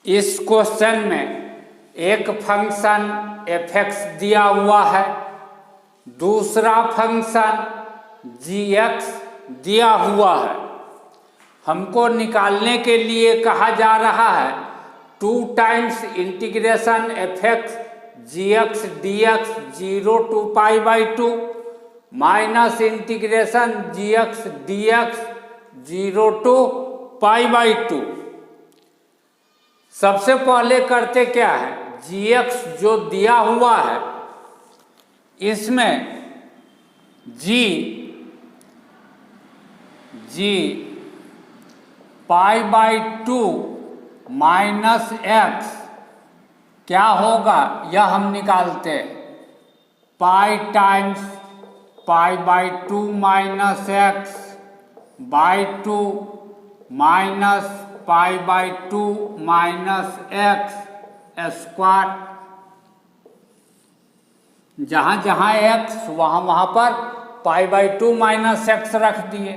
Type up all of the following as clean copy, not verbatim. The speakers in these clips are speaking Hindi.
इस क्वेश्चन में एक फंक्शन f(x) दिया हुआ है, दूसरा फंक्शन g(x) दिया हुआ है। हमको निकालने के लिए कहा जा रहा है 2 times integration f(x) gx dx 0 to π/2 minus integration gx dx 0 to π/2। सबसे पहले करते क्या है, gx जो दिया हुआ है इसमें g π/2 माइनस x क्या होगा यह हम निकालते हैं। Pi times π/2 minus x by 2 minus π/2 minus x square. जहाँ जहाँ x वहाँ पर π/2 माइनस x रख दिए।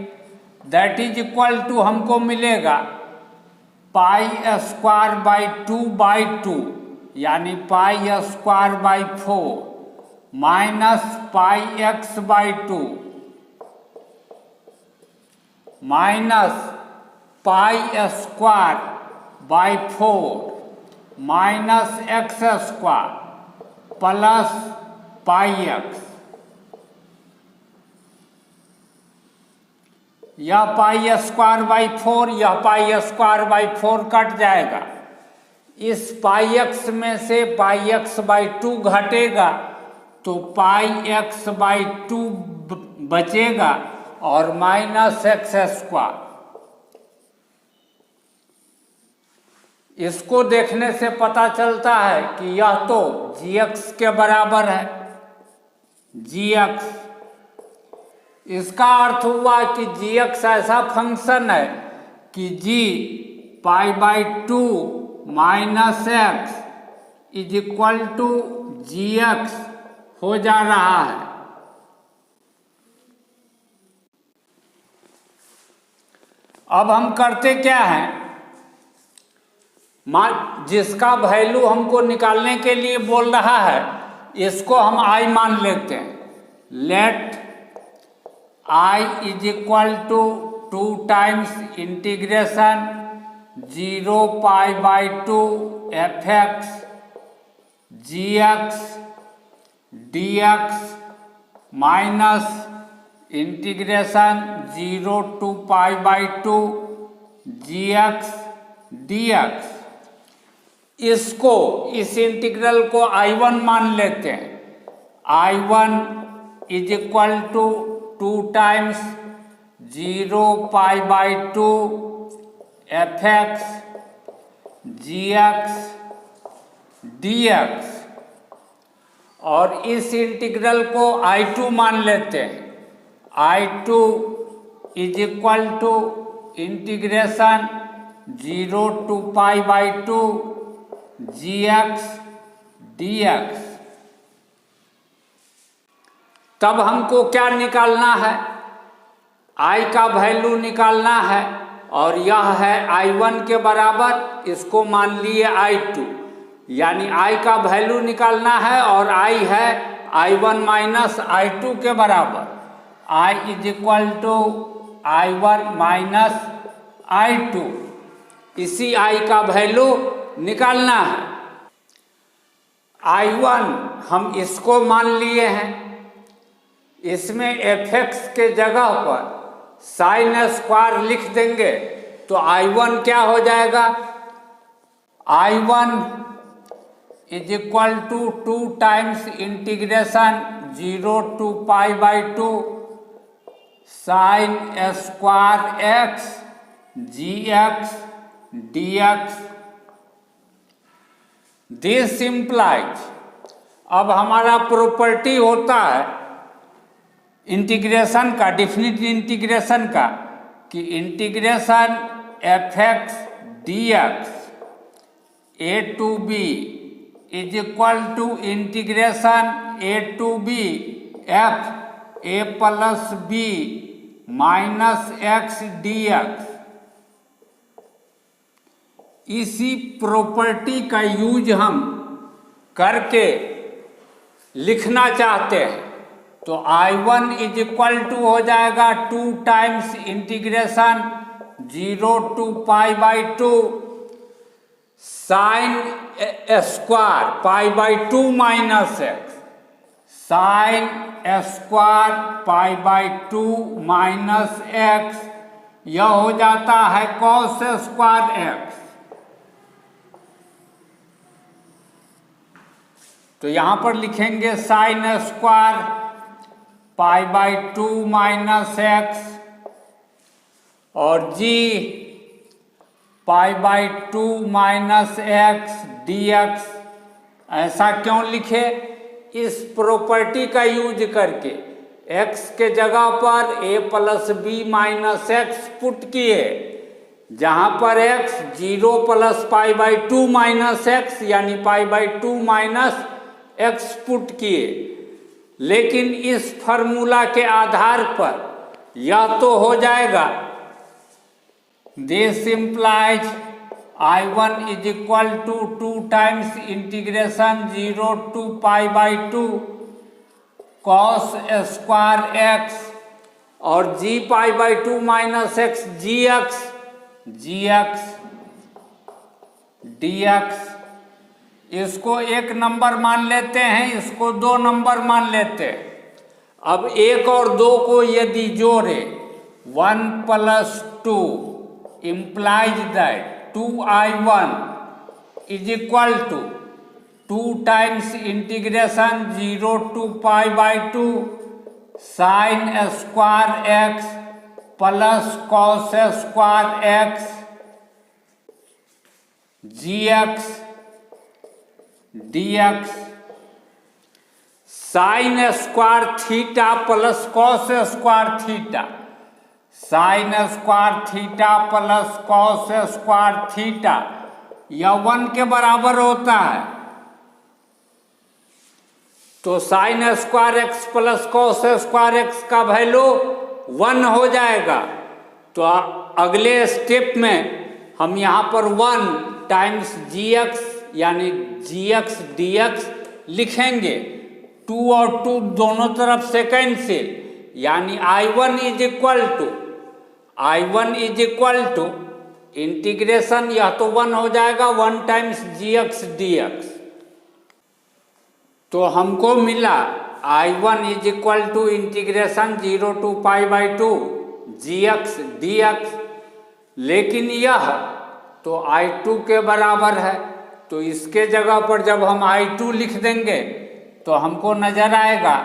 दैट इज इक्वल टू हमको मिलेगा π²/2/2 यानी π²/4 minus πx/2 minus π² minus x² plus πx। यह π²/4 यह π²/4 कट जाएगा। इस πx में से πx/2 घटेगा तो πx/2 बचेगा और माइनस x²। इसको देखने से पता चलता है कि यह तो gx के बराबर है। gx इसका अर्थ हुआ कि gx ऐसा फंक्शन है कि g π/2 minus x is equal to gx हो जा रहा है। अब हम करते क्या हैं, जिसका वैल्यू हमको निकालने के लिए बोल रहा है इसको हम i मान लेते हैं। Let i is equal to 2 times integration 0 π/2 f(x) gx dx minus integration 0 to π/2 gx dx। इसको इस इंटीग्रल को I1 मान लेते हैं। I1 is equal to 2 times 0 π/2 f(x) gx dx और इस इंटीग्रल को I2 मान लेते हैं। I2 is equal to integration 0 to π/2 gx dx। तब हमको क्या निकालना है, I का वैल्यू निकालना है और यह है I1 के बराबर। इसको मान लिए I2 यानी I का वैल्यू निकालना है और I है I1 माइनस I2 के बराबर। I is equal to I1 minus I2। इसी I का वैल्यू निकालना है। I1 हम इसको मान लिए हैं। इसमें f(x) के जगह पर साइन स्क्वायर लिख देंगे तो I1 क्या हो जाएगा, I1 is equal to 2 times integration 0 to π/2 sine square x gx dx। This implies, अब हमारा प्रॉपर्टी होता है इंटीग्रेशन का, डेफिनिट इंटीग्रेशन का, कि integration f(x) dx a to b is equal to integration a to b f a plus b minus x dx। इसी प्रॉपर्टी का यूज हम करके लिखना चाहते हैं तो I1 इज इक्वल टू हो जाएगा 2 times integration 0 to π/2 sine square π/2 minus x sine square π/2 minus x, यह हो जाता है कॉस स्क्वायर एक्स। तो यहाँ पर लिखेंगे साइन स्क्वायर π/2 माइनस एक्स और जी π/2 माइनस एक्स dx। ऐसा क्यों लिखे? इस प्रॉपर्टी का यूज करके x के जगह पर a plus B minus X put किए, जहाँ पर x 0 प्लस π/2 माइनस एक्स यानी π/2 माइनस एक्स पुट किए। लेकिन इस फॉर्मूला के आधार पर यह तो हो जाएगा, this implies I1 is equal to 2 times integration 0 to π/2 cos square x और g π/2 minus x g x dx। इसको 1 नंबर मान लेते हैं, इसको 2 नंबर मान लेते हैं। अब 1 और 2 को यदि जोड़े 1 + 2 implies that 2I1 is equal to 2 times integration 0 to π/2 sin square x plus cos square x gx dx। Sine square theta plus cos square theta, sine square theta plus cos square theta यह 1 के बराबर होता है। तो sine square x plus cos square x का वैल्यू 1 हो जाएगा। तो अगले स्टेप में हम यहाँ पर 1 टाइम्स जी एक्स यानी gx dx लिखेंगे। 2 और 2 दोनों तरफ से कैंसिल, यानी I1 is equal to integration, यह तो 1 हो जाएगा 1 टाइम्स gx dx। तो हमको मिला I1 is equal to integration 0 to π/2 gx dx। लेकिन यह तो I2 के बराबर है, तो इसके जगह पर जब हम I2 लिख देंगे तो हमको नजर आएगा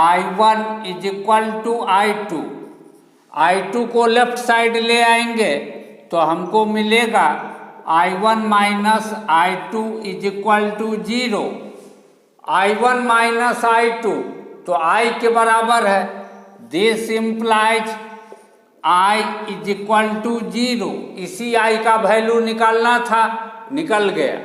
I1 is equal to I2 को लेफ्ट साइड ले आएंगे तो हमको मिलेगा I1 minus I2 is equal to 0। I1 minus I2 तो I के बराबर है, this implies I is equal to 0। इसी I का वैल्यू निकालना था, निकल गया।